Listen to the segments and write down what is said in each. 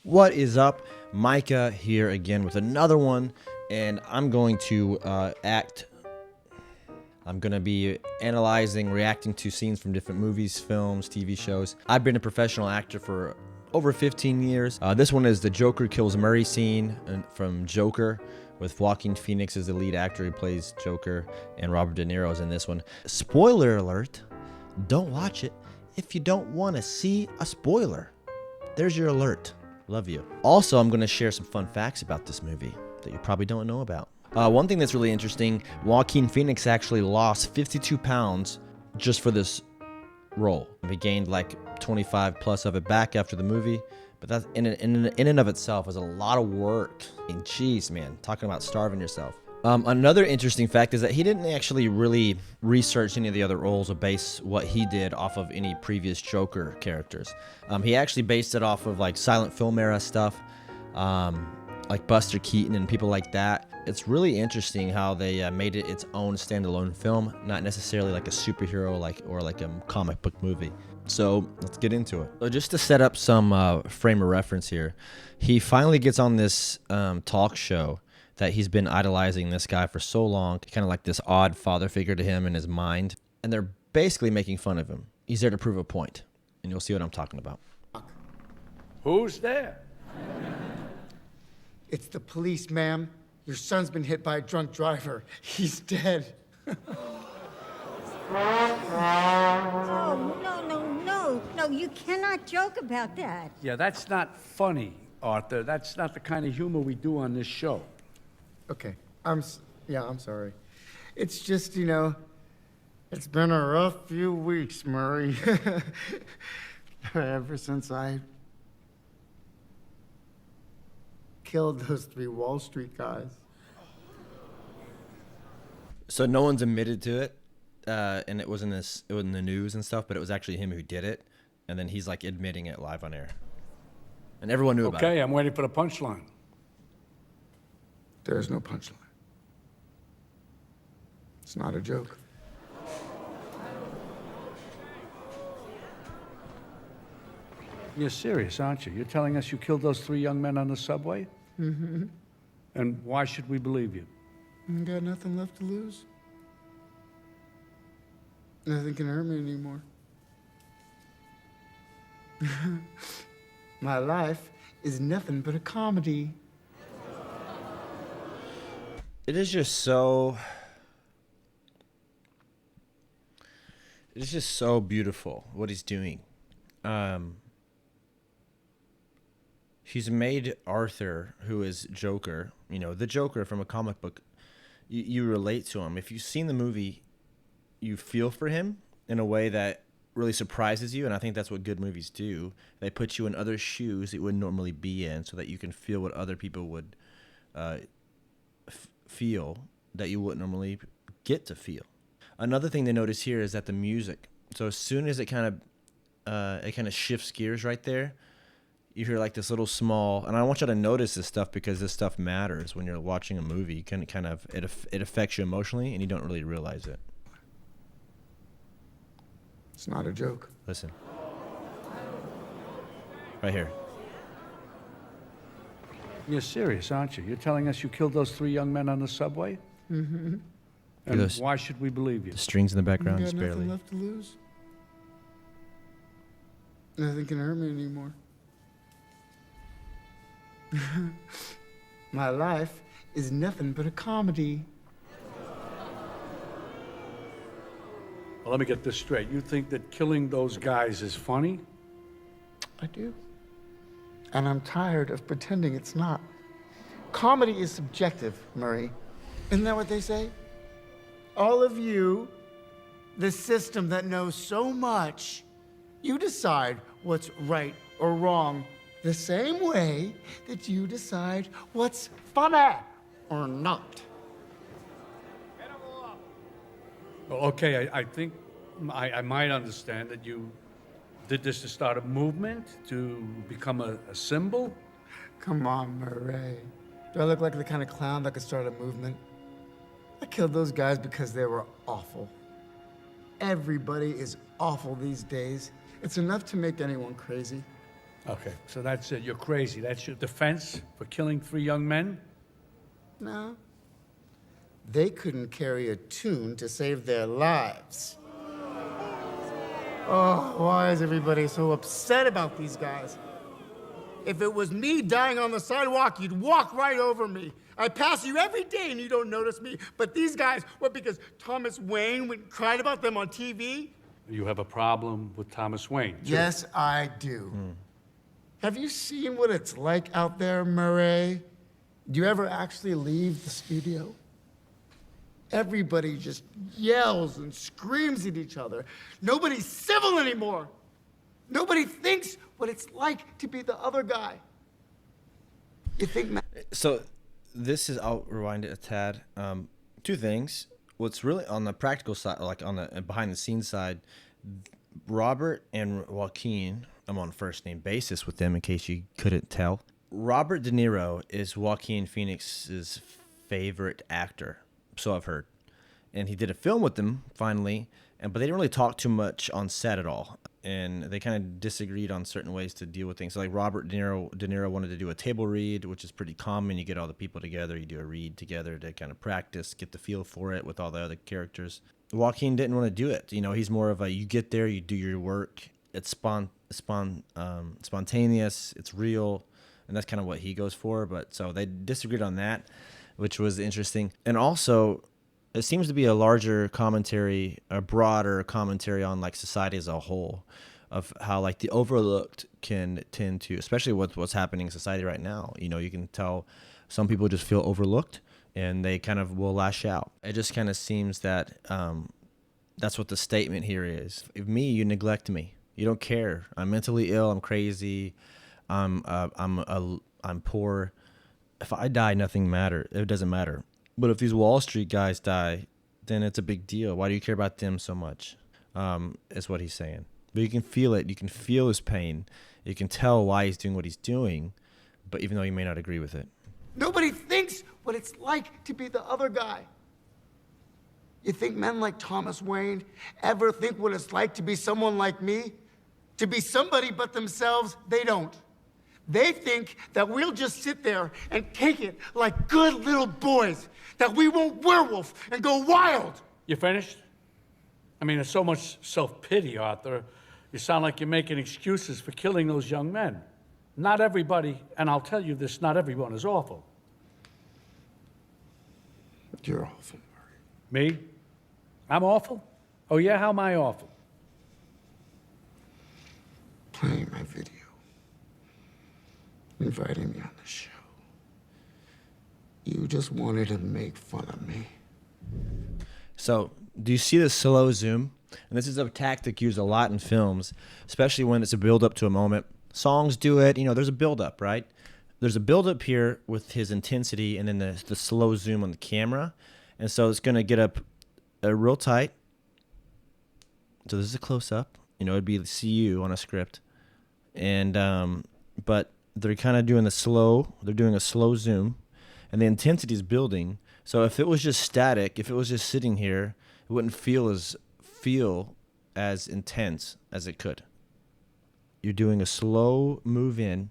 What is up? Micah here again with another one, and I'm going to I'm going to be analyzing, reacting to scenes from different movies, films, TV shows. I've been a professional actor for over 15 years. This one is the Joker kills Murray scene from Joker, with Joaquin Phoenix as the lead actor who plays Joker, and Robert Di Nero is in this one. Spoiler alert, don't watch it if you don't want to see a spoiler. There's your alert. Love you. Also, I'm going to share some fun facts about this movie that you probably don't know about. One thing that's really interesting, Joaquin Phoenix actually lost 52 pounds just for this role. He gained like 25 plus of it back after the movie, but that in and of itself is a lot of work. And jeez, man, talking about starving yourself. Another interesting fact is that he didn't actually really research any of the other roles or base what he did off of any previous Joker characters. He actually based it off of like silent film era stuff, like Buster Keaton and people like that. It's really interesting how they made it its own standalone film, not necessarily like a superhero or like a comic book movie. So let's get into it. So just to set up some frame of reference here, he finally gets on this talk show that he's been idolizing this guy for so long, kind of like this odd father figure to him in his mind. And they're basically making fun of him. He's there to prove a point, and you'll see what I'm talking about. Who's there? It's the police, ma'am. Your son's been hit by a drunk driver. He's dead. Oh, no, you cannot joke about that. Yeah, that's not funny, Arthur. That's not the kind of humor we do on this show. Okay, I'm sorry. It's just, it's been a rough few weeks, Murray. Ever since I killed those 3 Wall Street guys. So no one's admitted to it, and it was in the news and stuff, but it was actually him who did it, and then he's like admitting it live on air, and everyone knew about it. Okay, I'm waiting for the punchline. There's no punchline. It's not a joke. You're serious, aren't you? You're telling us you killed those 3 young men on the subway? Mm-hmm. And why should we believe you? I got nothing left to lose. Nothing can hurt me anymore. My life is nothing but a comedy. It is just so beautiful what he's doing. He's made Arthur, who is Joker, the Joker from a comic book, you relate to him. If you've seen the movie, you feel for him in a way that really surprises you, and I think that's what good movies do. They put you in other shoes that you wouldn't normally be in so that you can feel what other people would feel that you wouldn't normally get to feel. Another thing to notice here is that the music. So as soon as it kind of shifts gears right there, you hear like this little small, and I want you to notice this stuff because this stuff matters when you're watching a movie. You can it affects you emotionally, and you don't really realize it. It's not a joke. Listen, right here. You're serious, aren't you? You're telling us you killed those 3 young men on the subway? Mm-hmm. And why should we believe you? The strings in the background, I just got barely. nothing left to lose. Nothing can hurt me anymore. My life is nothing but a comedy. Well, let me get this straight. You think that killing those guys is funny? I do. And I'm tired of pretending it's not. Comedy is subjective, Murray. Isn't that what they say? All of you, the system that knows so much, you decide what's right or wrong the same way that you decide what's funny or not. Well, okay, I think I might understand that you did this to start a movement, to become a symbol. Come on, Murray. Do I look like the kind of clown that could start a movement? I killed those guys because they were awful. Everybody is awful these days. It's enough to make anyone crazy. Okay, so that's it. You're crazy. That's your defense for killing 3 young men? No. They couldn't carry a tune to save their lives. Oh, why is everybody so upset about these guys? If it was me dying on the sidewalk, you'd walk right over me. I pass you every day and you don't notice me. But these guys, what, because Thomas Wayne went and cried about them on TV? You have a problem with Thomas Wayne, too. Yes, I do. Have you seen what it's like out there, Murray? Do you ever actually leave the studio? Everybody just yells and screams at each other. Nobody's civil anymore. Nobody thinks what it's like to be the other guy. You think... So this is, I'll rewind it a tad. 2 things. What's really on the practical side, like on the behind the scenes side, Robert and Joaquin, I'm on a first name basis with them in case you couldn't tell. Robert Di Nero is Joaquin Phoenix's favorite actor, so I've heard. And he did a film with them finally, but they didn't really talk too much on set at all. And they kind of disagreed on certain ways to deal with things. So like Robert Di Nero wanted to do a table read, which is pretty common. You get all the people together, you do a read together to kind of practice, get the feel for it with all the other characters. Joaquin didn't want to do it. You know, he's more of a, you get there, you do your work. It's spontaneous, it's real, and that's kind of what he goes for. But so they disagreed on that, which was interesting. And also, it seems to be a larger commentary, a broader commentary on like society as a whole, of how like the overlooked can tend to, especially with what's happening in society right now. You know, you can tell some people just feel overlooked and they kind of will lash out. It just kind of seems that that's what the statement here is. If me, you neglect me. You don't care. I'm mentally ill. I'm crazy. I'm poor. If I die, nothing matters. It doesn't matter. But if these Wall Street guys die, then it's a big deal. Why do you care about them so much? Is what he's saying. But you can feel it. You can feel his pain. You can tell why he's doing what he's doing, but even though you may not agree with it. Nobody thinks what it's like to be the other guy. You think men like Thomas Wayne ever think what it's like to be someone like me? To be somebody but themselves? They don't. They think that we'll just sit there and take it like good little boys, that we won't werewolf and go wild. You finished? I mean, there's so much self-pity, Arthur. You sound like you're making excuses for killing those young men. Not everybody, and I'll tell you this, not everyone is awful. You're awful, Murray. Me? I'm awful? Oh yeah, how am I awful? Playing my video. Inviting me on the show. You just wanted to make fun of me. So, do you see the slow zoom? And this is a tactic used a lot in films, especially when it's a build-up to a moment. Songs do it. You know, there's a build-up, right? There's a build-up here with his intensity and then the slow zoom on the camera. And so it's going to get up real tight. So this is a close-up. You know, it'd be see you on a script. And, but they're kind of doing they're doing a slow zoom. And the intensity is building. So if it was just static, if it was just sitting here, it wouldn't feel as intense as it could. You're doing a slow move in,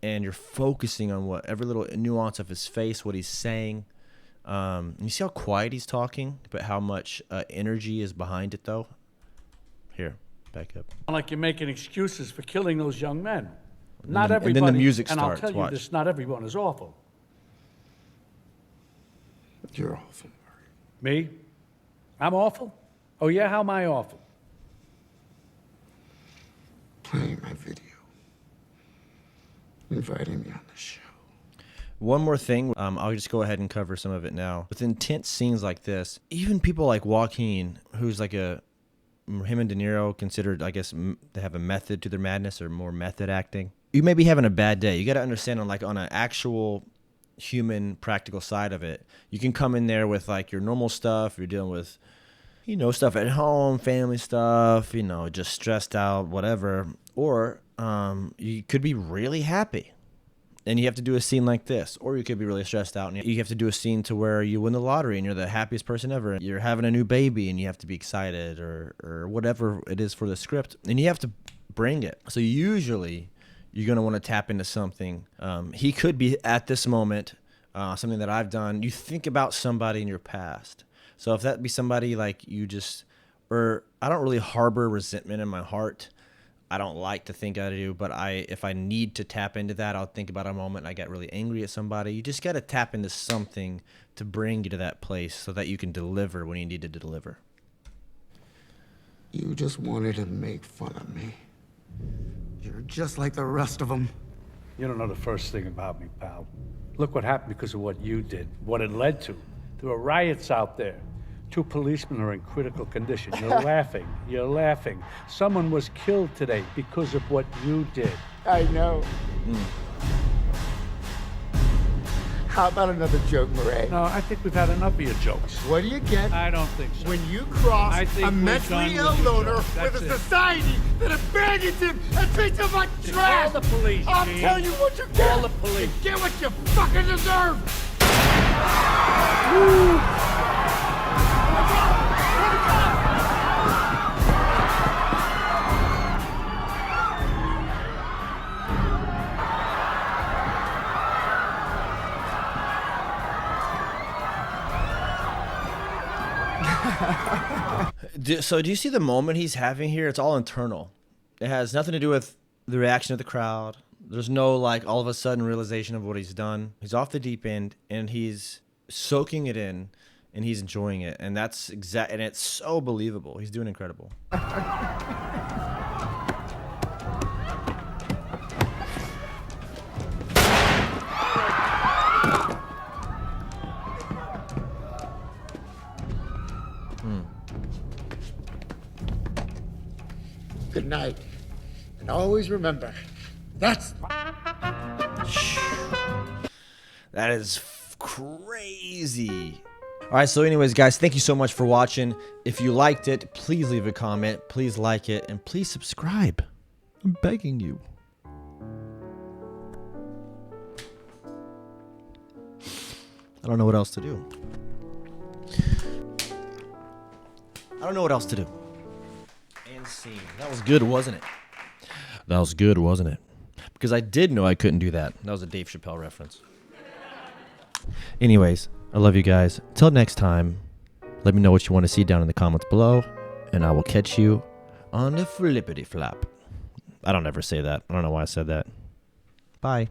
and you're focusing on every little nuance of his face, what he's saying. You see how quiet he's talking, but how much energy is behind it, though? Here, back up. Like you're making excuses for killing those young men. Not everybody, and then the music and starts. I'll tell Watch. you this, not everyone is awful. You're awful, Murray. Me? I'm awful? Oh yeah, how am I awful? Playing my video. Inviting me on the show. One more thing, I'll just go ahead and cover some of it now. With intense scenes like this, even people like Joaquin, who's like him and De Niro considered, I guess, they have a method to their madness or more method acting. You may be having a bad day. You got to understand on an actual human practical side of it. You can come in there with like your normal stuff. You're dealing with, stuff at home, family stuff, just stressed out, whatever. Or you could be really happy and you have to do a scene like this. Or you could be really stressed out and you have to do a scene to where you win the lottery and you're the happiest person ever. You're having a new baby and you have to be excited or whatever it is for the script. And you have to bring it. So usually you're going to want to tap into something. He could be at this moment, something that I've done. You think about somebody in your past. So if that be somebody like you just, or I don't really harbor resentment in my heart. I don't like to think I do, but if I need to tap into that, I'll think about a moment and I get really angry at somebody. You just got to tap into something to bring you to that place so that you can deliver when you need to deliver. You just wanted to make fun of me. You're just like the rest of them. You don't know the first thing about me, pal. Look what happened because of what you did, what it led to. There were riots out there. 2 policemen are in critical condition. You're laughing. You're laughing. Someone was killed today because of what you did. I know. How about another joke, Murray? No, I think we've had enough of your jokes. What do you get I don't think so. when you cross I think a we're mentally done ill with your loner jokes. with That's a it. society that abandons him and treats him like trash? Call the police, I'll Gene. tell you what you get. Call the police. You get what you fucking deserve. So do you see the moment he's having here? It's all internal. It has nothing to do with the reaction of the crowd. There's no like all of a sudden realization of what he's done. He's off the deep end and he's soaking it in and he's enjoying it. And that's and it's so believable. He's doing incredible. Good night. And always remember, that's... That is crazy. All right, so anyways, guys, thank you so much for watching. If you liked it, please leave a comment, please like it, and please subscribe. I'm begging you. I don't know what else to do. I don't know what else to do. And scene. That was good, wasn't it? That was good, wasn't it? Because I did know I couldn't do that. That was a Dave Chappelle reference. Anyways, I love you guys. Till next time, let me know what you want to see down in the comments below, and I will catch you on the flippity flap. I don't ever say that. I don't know why I said that. Bye.